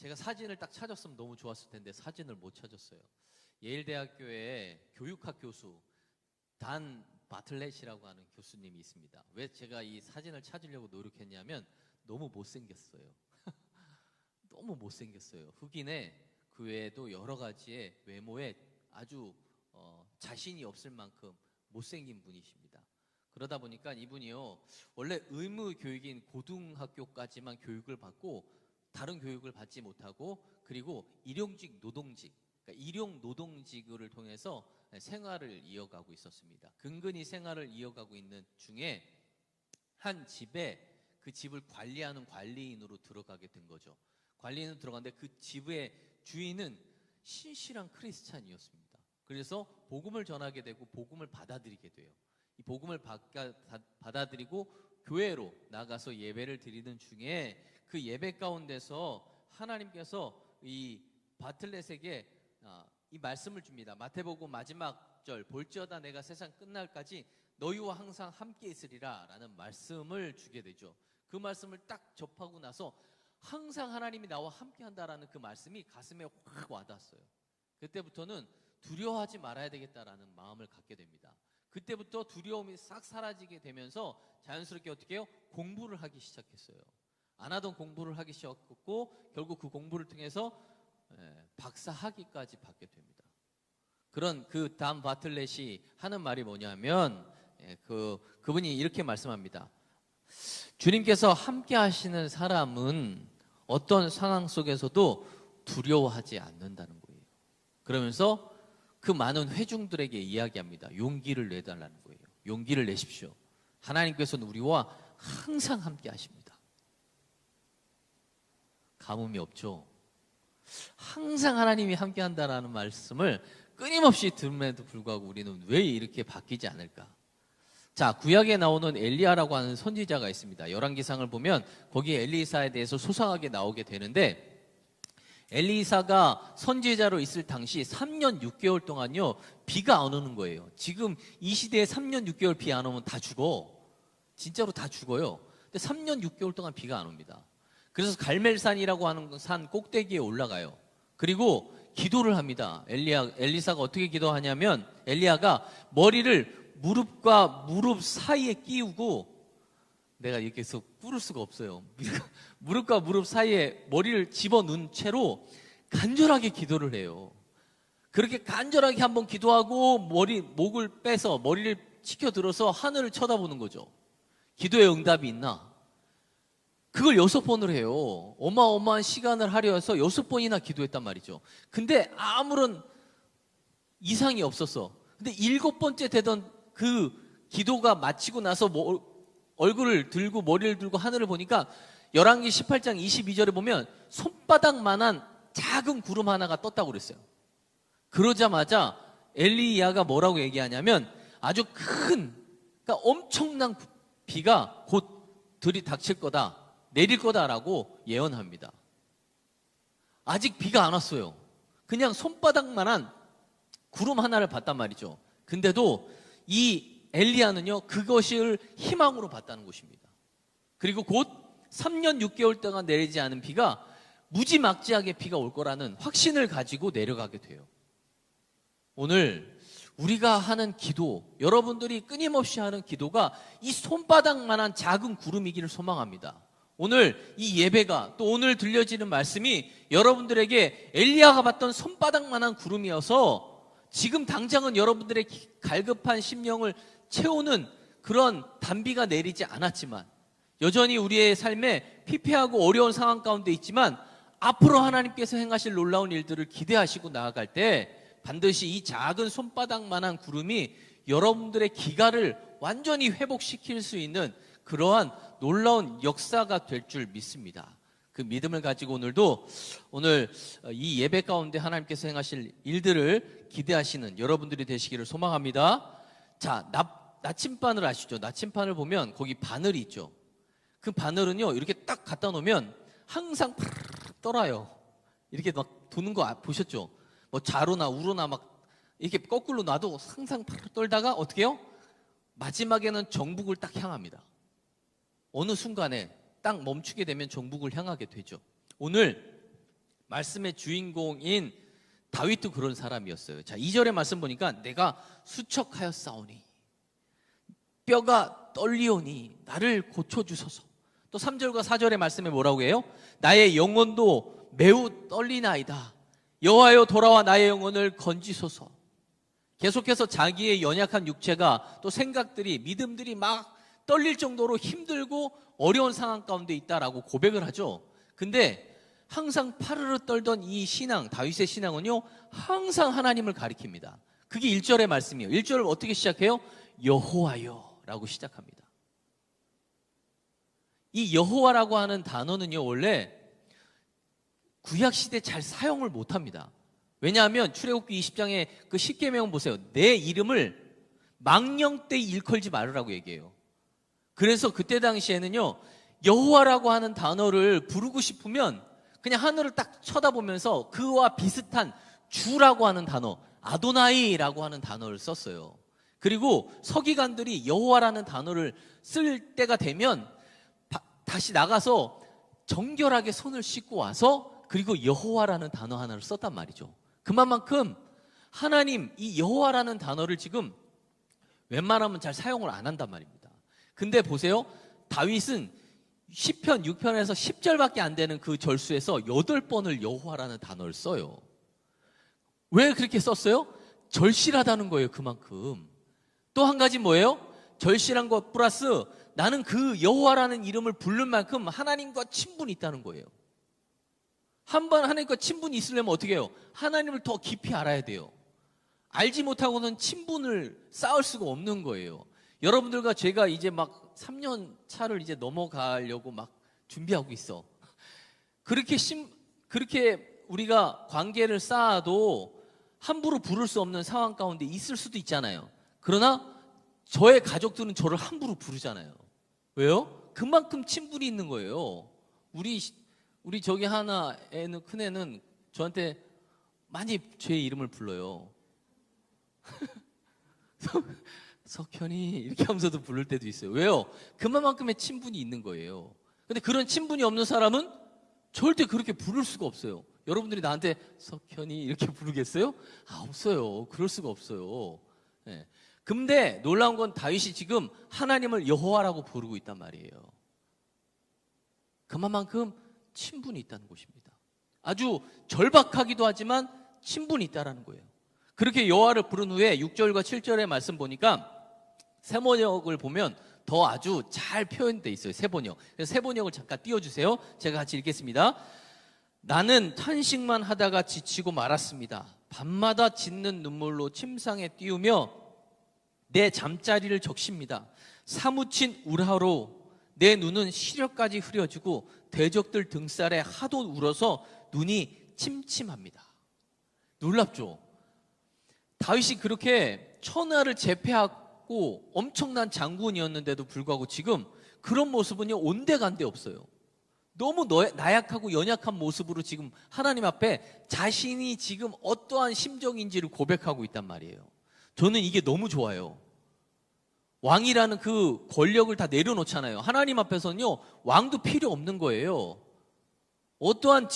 제가 사진을 딱 찾았으면 너무 좋았을 텐데 사진을 못 찾았어요. 예일대학교의 교육학 교수 단 바틀렛이라고 하는 교수님이 있습니다. 왜 제가 이 사진을 찾으려고 노력했냐면 너무 못생겼어요. 너무 못생겼어요. 흑인의 그 외에도 여러 가지의 외모에 아주 자신이 없을 만큼 못생긴 분이십니다. 그러다 보니까 이분이요, 원래 의무 교육인 고등학교까지만 교육을 받고 다른 교육을 받지 못하고, 그리고 일용직 노동직, 그러니까 일용 노동직을 통해서 생활을 이어가고 있었습니다. 근근히 생활을 이어가고 있는 중에 한 집에 그 집을 관리하는 관리인으로 들어가게 된 거죠. 관리인으로 들어갔는데 그 집의 주인은 신실한 크리스찬이었습니다. 그래서 복음을 전하게 되고 복음을 받아들이게 돼요. 이 복음을 받아들이고 교회로 나가서 예배를 드리는 중에 그 예배 가운데서 하나님께서 이 바틀렛에게 이 말씀을 줍니다. 마태복음 마지막 절, 볼지어다 내가 세상 끝날까지 너희와 항상 함께 있으리라 라는 말씀을 주게 되죠. 그 말씀을 딱 접하고 나서 항상 하나님이 나와 함께 한다라는 그 말씀이 가슴에 확 와닿았어요. 그때부터는 두려워하지 말아야 되겠다라는 마음을 갖게 됩니다. 그때부터 두려움이 싹 사라지게 되면서 자연스럽게 어떻게 해요? 공부를 하기 시작했어요. 안 하던 공부를 하기 시작했고, 결국 그 공부를 통해서 박사 학위까지 받게 됩니다. 그런 그 단 바틀렛이 하는 말이 뭐냐면, 그분이 이렇게 말씀합니다. 주님께서 함께 하시는 사람은 어떤 상황 속에서도 두려워하지 않는다는 거예요. 그러면서 그 많은 회중들에게 이야기합니다. 용기를 내달라는 거예요. 용기를 내십시오. 하나님께서는 우리와 항상 함께 하십니다. 가뭄이 없죠. 항상 하나님이 함께 한다라는 말씀을 끊임없이 들음에도 불구하고 우리는 왜 이렇게 바뀌지 않을까? 자, 구약에 나오는 엘리야라고 하는 선지자가 있습니다. 열왕기상을 보면 거기에 엘리사에 대해서 소상하게 나오게 되는데, 엘리사가 선지자로 있을 당시 3년 6개월 동안요 비가 안 오는 거예요. 지금 이 시대에 3년 6개월 비 안 오면 다 죽어. 진짜로 다 죽어요. 근데 3년 6개월 동안 비가 안 옵니다. 그래서 갈멜산이라고 하는 산 꼭대기에 올라가요. 그리고 기도를 합니다. 엘리사가 어떻게 기도하냐면, 엘리야가 머리를 무릎과 무릎 사이에 끼우고, 내가 이렇게 해서 꿇을 수가 없어요. 무릎과 무릎 사이에 머리를 집어넣은 채로 간절하게 기도를 해요. 그렇게 간절하게 한번 기도하고 목을 빼서 머리를 치켜들어서 하늘을 쳐다보는 거죠. 기도의 응답이 있나? 그걸 6번을 해요. 어마어마한 시간을 할애해서 6번이나 기도했단 말이죠. 근데 아무런 이상이 없었어. 근데 7번째 되던 그 기도가 마치고 나서 얼굴을 들고 머리를 들고 하늘을 보니까 열왕기 18장 22절에 보면 손바닥만한 작은 구름 하나가 떴다고 그랬어요. 그러자마자 엘리야가 뭐라고 얘기하냐면, 아주 큰, 그러니까 엄청난 비가 곧 들이닥칠 거다, 내릴 거다라고 예언합니다. 아직 비가 안 왔어요. 그냥 손바닥만한 구름 하나를 봤단 말이죠. 근데도 이 엘리야는요 그것을 희망으로 봤다는 것입니다. 그리고 곧 3년 6개월 동안 내리지 않은 비가 무지막지하게 비가 올 거라는 확신을 가지고 내려가게 돼요. 오늘 우리가 하는 기도, 여러분들이 끊임없이 하는 기도가 이 손바닥만한 작은 구름이기를 소망합니다. 오늘 이 예배가, 또 오늘 들려지는 말씀이 여러분들에게 엘리야가 봤던 손바닥만한 구름이어서 지금 당장은 여러분들의 갈급한 심령을 채우는 그런 단비가 내리지 않았지만, 여전히 우리의 삶에 피폐하고 어려운 상황 가운데 있지만 앞으로 하나님께서 행하실 놀라운 일들을 기대하시고 나아갈 때 반드시 이 작은 손바닥만한 구름이 여러분들의 기가를 완전히 회복시킬 수 있는 그러한 놀라운 역사가 될 줄 믿습니다. 그 믿음을 가지고 오늘 이 예배 가운데 하나님께서 행하실 일들을 기대하시는 여러분들이 되시기를 소망합니다. 자, 나침반을 아시죠? 나침반을 보면 거기 바늘이 있죠. 그 바늘은요 이렇게 딱 갖다 놓으면 항상 떨어요. 이렇게 막 도는 거 보셨죠? 뭐 자루나 우루나 막 이렇게 거꾸로 놔도 항상 떨다가 어떻게 해요? 마지막에는 정북을 딱 향합니다. 어느 순간에 딱 멈추게 되면 정북을 향하게 되죠. 오늘 말씀의 주인공인 다윗도 그런 사람이었어요. 자, 2절의 말씀 보니까 내가 수척하였사오니 뼈가 떨리오니 나를 고쳐주소서. 또 3절과 4절의 말씀에 뭐라고 해요? 나의 영혼도 매우 떨리나이다. 여호와여 돌아와 나의 영혼을 건지소서. 계속해서 자기의 연약한 육체가 또 생각들이 믿음들이 막 떨릴 정도로 힘들고 어려운 상황 가운데 있다라고 고백을 하죠. 근데 항상 파르르 떨던 이 신앙, 다윗의 신앙은요, 항상 하나님을 가리킵니다. 그게 1절의 말씀이에요. 1절을 어떻게 시작해요? 여호와여 라고 시작합니다. 이 여호와라고 하는 단어는요, 원래 구약시대 잘 사용을 못합니다. 왜냐하면 출애굽기 20장의 그 10계명 보세요. 내 이름을 망령 때 일컬지 말으라고 얘기해요. 그래서 그때 당시에는요, 여호와라고 하는 단어를 부르고 싶으면 그냥 하늘을 딱 쳐다보면서 그와 비슷한 주라고 하는 단어, 아도나이라고 하는 단어를 썼어요. 그리고 서기관들이 여호와라는 단어를 쓸 때가 되면 다시 나가서 정결하게 손을 씻고 와서 그리고 여호와라는 단어 하나를 썼단 말이죠. 그만큼 하나님, 이 여호와라는 단어를 지금 웬만하면 잘 사용을 안 한단 말입니다. 근데 보세요, 다윗은 시편 6편에서 10절밖에 안 되는 그 절수에서 8번을 여호와라는 단어를 써요. 왜 그렇게 썼어요? 절실하다는 거예요. 그만큼. 또 한 가지 뭐예요? 절실한 것 플러스 나는 그 여호와라는 이름을 부를 만큼 하나님과 친분이 있다는 거예요. 한번 하나님과 친분이 있으려면 어떻게 해요? 하나님을 더 깊이 알아야 돼요. 알지 못하고는 친분을 쌓을 수가 없는 거예요. 여러분들과 제가 이제 막 3년 차를 이제 넘어가려고 막 준비하고 있어. 그렇게 우리가 관계를 쌓아도 함부로 부를 수 없는 상황 가운데 있을 수도 있잖아요. 그러나 저의 가족들은 저를 함부로 부르잖아요. 왜요? 그만큼 친분이 있는 거예요. 우리 저기 하나 애는, 큰 애는 저한테 많이 제 이름을 불러요. 석현이 이렇게 하면서도 부를 때도 있어요. 왜요? 그만큼의 친분이 있는 거예요. 근데 그런 친분이 없는 사람은 절대 그렇게 부를 수가 없어요. 여러분들이 나한테 석현이 이렇게 부르겠어요? 없어요. 그럴 수가 없어요. 네. 근데 놀라운 건 다윗이 지금 하나님을 여호와라고 부르고 있단 말이에요. 그만큼 친분이 있다는 것입니다. 아주 절박하기도 하지만 친분이 있다는 거예요. 그렇게 여호와를 부른 후에 6절과 7절의 말씀 보니까 세번역을 보면 더 아주 잘 표현되어 있어요. 세번역. 그래서 세번역을 잠깐 띄워주세요. 제가 같이 읽겠습니다. 나는 탄식만 하다가 지치고 말았습니다. 밤마다 짖는 눈물로 침상에 띄우며 내 잠자리를 적십니다. 사무친 울화로 내 눈은 시력까지 흐려지고 대적들 등살에 하도 울어서 눈이 침침합니다. 놀랍죠? 다윗이 그렇게 천하를 제패하고 엄청난 장군이었는데도 불구하고 지금 그런 모습은요, 온데간데 없어요. 너무 나약하고 연약한 모습으로 지금 하나님 앞에 자신이 지금 어떠한 심정인지를 고백하고 있단 말이에요. 저는 이게 너무 좋아요. 왕이라는 그 권력을 다 내려놓잖아요. 하나님 앞에서는요, 왕도 필요 없는 거예요. 어떠한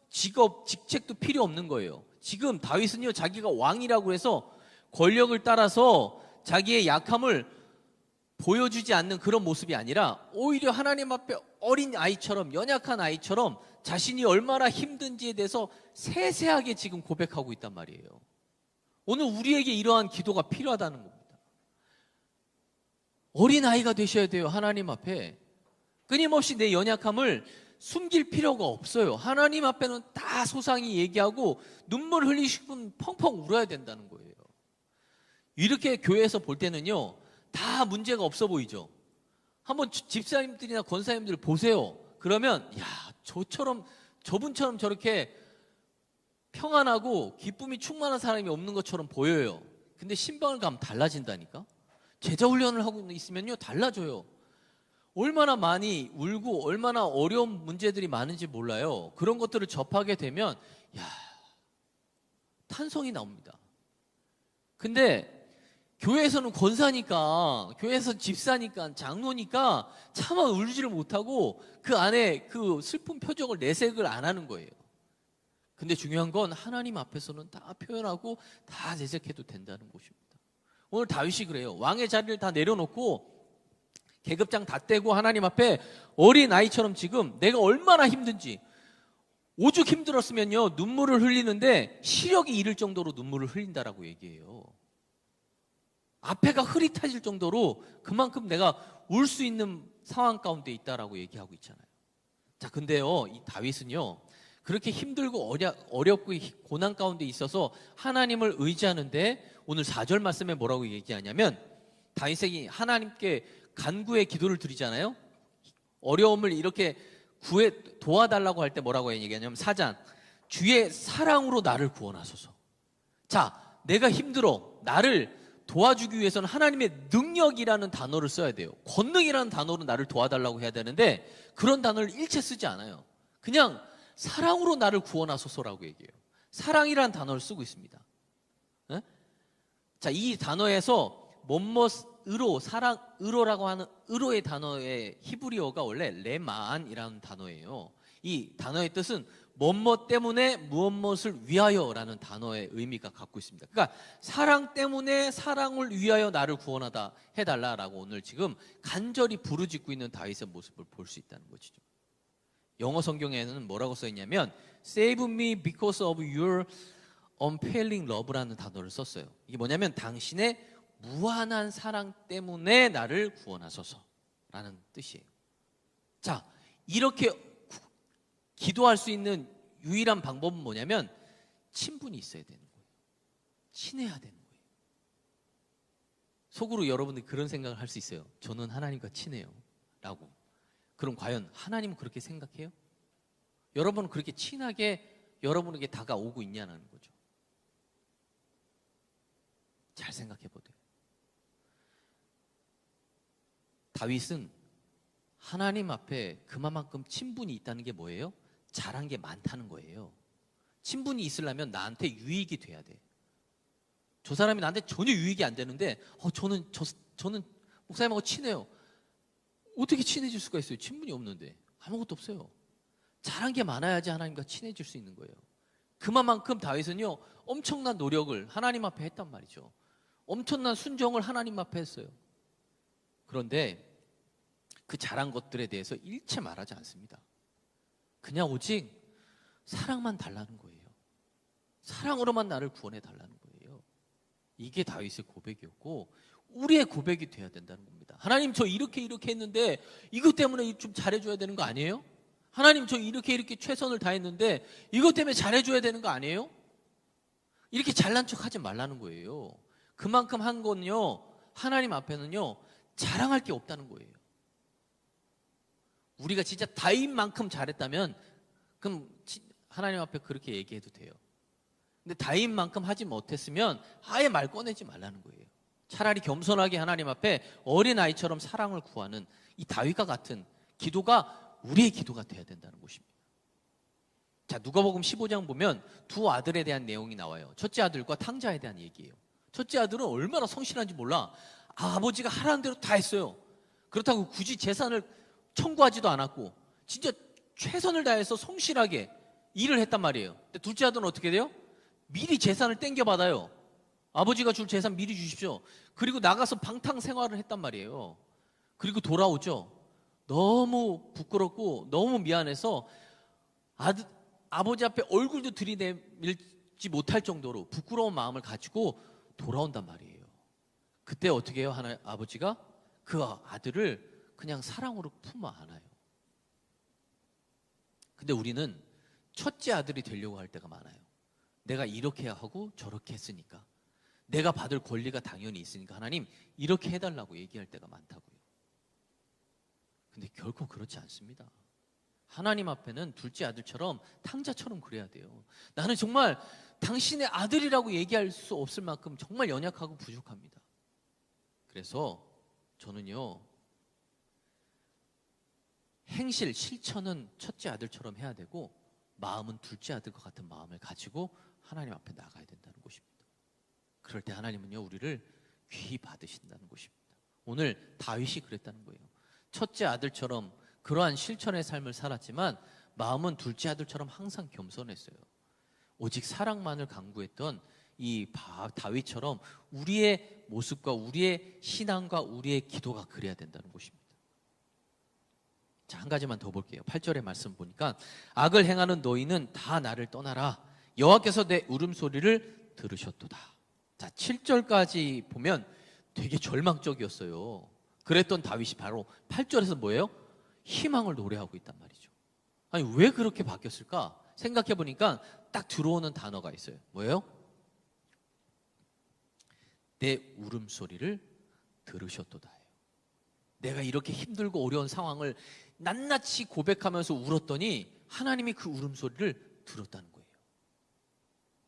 직업, 직책도 필요 없는 거예요. 지금 다윗은요, 자기가 왕이라고 해서 권력을 따라서 자기의 약함을 보여주지 않는 그런 모습이 아니라 오히려 하나님 앞에 어린 아이처럼, 연약한 아이처럼 자신이 얼마나 힘든지에 대해서 세세하게 지금 고백하고 있단 말이에요. 오늘 우리에게 이러한 기도가 필요하다는 겁니다. 어린 아이가 되셔야 돼요. 하나님 앞에 끊임없이 내 연약함을 숨길 필요가 없어요. 하나님 앞에는 다 소상히 얘기하고 눈물 흘리시면 펑펑 울어야 된다는 거예요. 이렇게 교회에서 볼 때는요, 다 문제가 없어 보이죠. 한번 집사님들이나 권사님들 보세요. 그러면 저분처럼 저렇게 평안하고 기쁨이 충만한 사람이 없는 것처럼 보여요. 근데 신방을 가면 달라진다니까. 제자 훈련을 하고 있으면요, 달라져요. 얼마나 많이 울고 얼마나 어려운 문제들이 많은지 몰라요. 그런 것들을 접하게 되면 탄성이 나옵니다. 근데 교회에서는 권사니까, 교회에서 집사니까, 장로니까 차마 울지를 못하고 그 안에 그 슬픈 표정을 내색을 안 하는 거예요. 근데 중요한 건 하나님 앞에서는 다 표현하고 다 내색해도 된다는 것입니다. 오늘 다윗이 그래요. 왕의 자리를 다 내려놓고 계급장 다 떼고 하나님 앞에 어린 아이처럼 지금 내가 얼마나 힘든지, 오죽 힘들었으면요 눈물을 흘리는데 시력이 잃을 정도로 눈물을 흘린다라고 얘기해요. 앞에가 흐릿해질 정도로 그만큼 내가 울 수 있는 상황 가운데 있다라고 얘기하고 있잖아요. 자, 근데요 이 다윗은요 그렇게 힘들고 어렵고 고난 가운데 있어서 하나님을 의지하는데 오늘 4절 말씀에 뭐라고 얘기하냐면, 다윗이 하나님께 간구의 기도를 드리잖아요. 어려움을 이렇게 도와달라고 할 때 뭐라고 얘기하냐면 4장, 주의 사랑으로 나를 구원하소서. 자, 내가 힘들어. 나를 도와주기 위해서는 하나님의 능력이라는 단어를 써야 돼요. 권능이라는 단어로 나를 도와달라고 해야 되는데 그런 단어를 일체 쓰지 않아요. 그냥 사랑으로 나를 구원하소서라고 얘기해요. 사랑이라는 단어를 쓰고 있습니다. 네? 자, 이 단어에서 뭐뭐으로, 사랑으로라고 하는 으로의 단어의 히브리어가 원래 레만이라는 단어예요. 이 단어의 뜻은 뭐뭐 때문에 무엇무엇을 위하여라는 단어의 의미가 갖고 있습니다. 그러니까 사랑 때문에 사랑을 위하여 나를 구원하다 해달라라고 오늘 지금 간절히 부르짖고 있는 다윗의 모습을 볼 수 있다는 것이죠. 영어 성경에는 뭐라고 써있냐면 Save me because of your unfailing love라는 단어를 썼어요. 이게 뭐냐면 당신의 무한한 사랑 때문에 나를 구원하소서라는 뜻이에요. 자, 이렇게 기도할 수 있는 유일한 방법은 뭐냐면 친분이 있어야 되는 거예요. 친해야 되는 거예요. 속으로 여러분들이 그런 생각을 할 수 있어요. 저는 하나님과 친해요 라고. 그럼 과연 하나님은 그렇게 생각해요? 여러분은 그렇게 친하게 여러분에게 다가오고 있냐는 거죠. 잘 생각해 보세요. 다윗은 하나님 앞에 그만큼 친분이 있다는 게 뭐예요? 잘한 게 많다는 거예요. 친분이 있으려면 나한테 유익이 돼야 돼. 저 사람이 나한테 전혀 유익이 안 되는데 저는 목사님하고 친해요. 어떻게 친해질 수가 있어요? 친분이 없는데. 아무것도 없어요. 잘한 게 많아야지 하나님과 친해질 수 있는 거예요. 그만큼 다윗은요 엄청난 노력을 하나님 앞에 했단 말이죠. 엄청난 순종을 하나님 앞에 했어요. 그런데 그 잘한 것들에 대해서 일체 말하지 않습니다. 그냥 오직 사랑만 달라는 거예요. 사랑으로만 나를 구원해 달라는 거예요. 이게 다윗의 고백이었고 우리의 고백이 돼야 된다는 겁니다. 하나님 저 이렇게 했는데 이것 때문에 좀 잘해줘야 되는 거 아니에요? 하나님 저 이렇게 최선을 다했는데 이것 때문에 잘해줘야 되는 거 아니에요? 이렇게 잘난 척 하지 말라는 거예요. 그만큼 한 건요 하나님 앞에는요 자랑할 게 없다는 거예요. 우리가 진짜 다윗만큼 잘했다면 그럼 하나님 앞에 그렇게 얘기해도 돼요. 근데 다윗만큼 하지 못했으면 아예 말 꺼내지 말라는 거예요. 차라리 겸손하게 하나님 앞에 어린아이처럼 사랑을 구하는 이 다윗과 같은 기도가 우리의 기도가 돼야 된다는 것입니다. 자, 누가복음 15장 보면 두 아들에 대한 내용이 나와요. 첫째 아들과 탕자에 대한 얘기예요. 첫째 아들은 얼마나 성실한지 몰라. 아버지가 하라는 대로 다 했어요. 그렇다고 굳이 재산을 청구하지도 않았고 진짜 최선을 다해서 성실하게 일을 했단 말이에요. 근데 둘째 아들은 어떻게 돼요? 미리 재산을 땡겨받아요. 아버지가 줄 재산 미리 주십시오. 그리고 나가서 방탕 생활을 했단 말이에요. 그리고 돌아오죠. 너무 부끄럽고 너무 미안해서 아버지 앞에 얼굴도 들이밀지 못할 정도로 부끄러운 마음을 가지고 돌아온단 말이에요. 그때 어떻게 해요? 아버지가 그 아들을 그냥 사랑으로 품어 안아요. 근데 우리는 첫째 아들이 되려고 할 때가 많아요. 내가 이렇게 하고 저렇게 했으니까, 내가 받을 권리가 당연히 있으니까 하나님 이렇게 해달라고 얘기할 때가 많다고요. 근데 결코 그렇지 않습니다. 하나님 앞에는 둘째 아들처럼 탕자처럼 그래야 돼요. 나는 정말 당신의 아들이라고 얘기할 수 없을 만큼 정말 연약하고 부족합니다. 그래서 저는요 행실, 실천은 첫째 아들처럼 해야 되고 마음은 둘째 아들과 같은 마음을 가지고 하나님 앞에 나가야 된다는 것입니다. 그럴 때 하나님은요 우리를 귀히 받으신다는 것입니다. 오늘 다윗이 그랬다는 거예요. 첫째 아들처럼 그러한 실천의 삶을 살았지만 마음은 둘째 아들처럼 항상 겸손했어요. 오직 사랑만을 강구했던 이 다윗처럼 우리의 모습과 우리의 신앙과 우리의 기도가 그래야 된다는 것입니다. 자, 한 가지만 더 볼게요. 8절의 말씀 보니까 악을 행하는 너희는 다 나를 떠나라. 여호와께서 내 울음소리를 들으셨도다. 자, 7절까지 보면 되게 절망적이었어요. 그랬던 다윗이 바로 8절에서 뭐예요? 희망을 노래하고 있단 말이죠. 아니, 왜 그렇게 바뀌었을까? 생각해 보니까 딱 들어오는 단어가 있어요. 뭐예요? 내 울음소리를 들으셨도다. 내가 이렇게 힘들고 어려운 상황을 낱낱이 고백하면서 울었더니 하나님이 그 울음소리를 들었다는 거예요.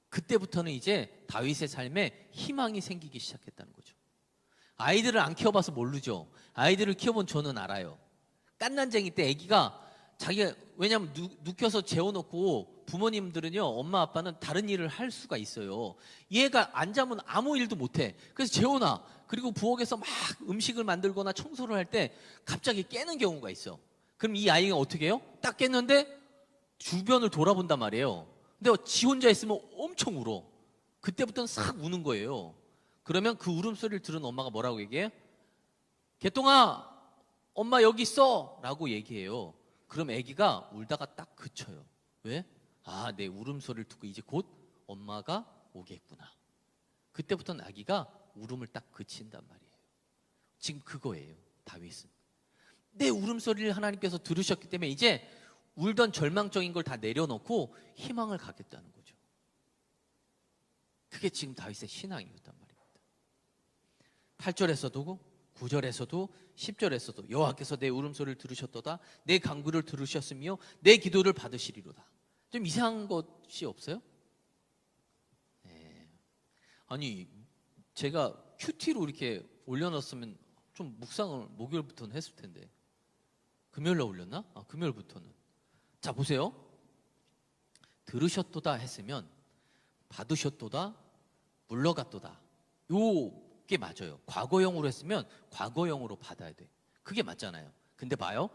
그때부터는 이제 다윗의 삶에 희망이 생기기 시작했다는 거죠. 아이들을 안 키워봐서 모르죠. 아이들을 키워본 저는 알아요. 깐난쟁이 때 아기가 자기가, 왜냐하면 눕혀서 재워놓고 부모님들은요, 엄마 아빠는 다른 일을 할 수가 있어요. 얘가 안 자면 아무 일도 못해. 그래서 재워놔. 그리고 부엌에서 막 음식을 만들거나 청소를 할 때 갑자기 깨는 경우가 있어. 그럼 이 아이가 어떻게 해요? 딱 깼는데 주변을 돌아본단 말이에요. 근데 지 혼자 있으면 엄청 울어. 그때부터는 싹 우는 거예요. 그러면 그 울음소리를 들은 엄마가 뭐라고 얘기해요? 개똥아, 엄마 여기 있어! 라고 얘기해요. 그럼 아기가 울다가 딱 그쳐요. 왜? 아, 내 울음소리를 듣고 이제 곧 엄마가 오겠구나. 그때부터는 아기가 울음을 딱 그친단 말이에요. 지금 그거예요, 다윗은. 내 울음소리를 하나님께서 들으셨기 때문에 이제 울던 절망적인 걸 다 내려놓고 희망을 갖겠다는 거죠. 그게 지금 다윗의 신앙이었단 말입니다. 8절에서도 9절에서도 10절에서도 여호와께서 내 울음소리를 들으셨도다. 내 간구를 들으셨으며 내 기도를 받으시리로다. 좀 이상한 것이 없어요? 네. 아니, 제가 큐티로 이렇게 올려놨으면 좀 묵상을 목요일부터는 했을 텐데 금요일날 올렸나? 아, 금요일부터는. 자, 보세요. 들으셨도다 했으면 받으셨도다, 물러갔도다. 요게 맞아요. 과거형으로 했으면 과거형으로 받아야 돼. 그게 맞잖아요. 근데 봐요.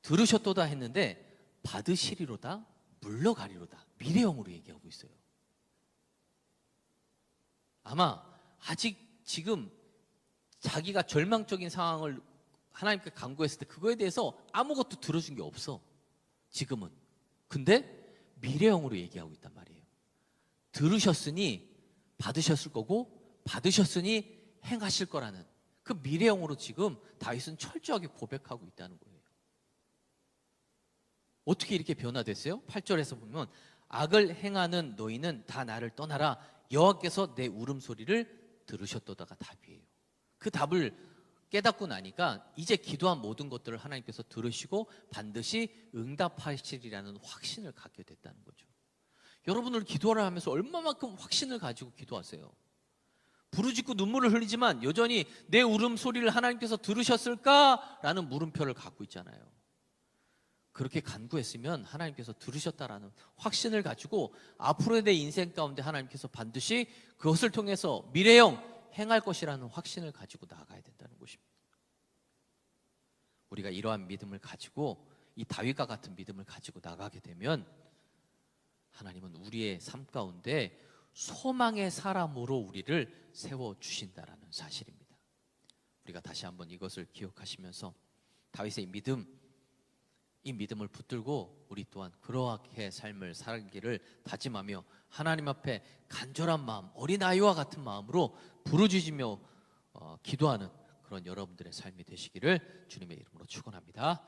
들으셨도다 했는데 받으시리로다, 물러가리로다. 미래형으로 얘기하고 있어요. 아마 아직 지금 자기가 절망적인 상황을 하나님께 간구했을 때 그거에 대해서 아무것도 들어준 게 없어. 지금은. 근데 미래형으로 얘기하고 있단 말이에요. 들으셨으니 받으셨을 거고 받으셨으니 행하실 거라는 그 미래형으로 지금 다윗은 철저하게 고백하고 있다는 거예요. 어떻게 이렇게 변화됐어요? 8절에서 보면 악을 행하는 너희는 다 나를 떠나라. 여호와께서 내 울음소리를 들으셨도다가 답이에요. 그 답을 깨닫고 나니까 이제 기도한 모든 것들을 하나님께서 들으시고 반드시 응답하시리라는 확신을 갖게 됐다는 거죠. 여러분들 기도를 하면서 얼마만큼 확신을 가지고 기도하세요? 부르짖고 눈물을 흘리지만 여전히 내 울음소리를 하나님께서 들으셨을까라는 물음표를 갖고 있잖아요. 그렇게 간구했으면 하나님께서 들으셨다라는 확신을 가지고 앞으로의 내 인생 가운데 하나님께서 반드시 그것을 통해서 미래형 행할 것이라는 확신을 가지고 나아가야 된다는 것입니다. 우리가 이러한 믿음을 가지고 이 다윗과 같은 믿음을 가지고 나가게 되면 하나님은 우리의 삶 가운데 소망의 사람으로 우리를 세워주신다라는 사실입니다. 우리가 다시 한번 이것을 기억하시면서 다윗의 이 믿음을 붙들고 우리 또한 그러하게 삶을 살기를 다짐하며 하나님 앞에 간절한 마음, 어린아이와 같은 마음으로 부르짖으며 기도하는 그런 여러분들의 삶이 되시기를 주님의 이름으로 축원합니다.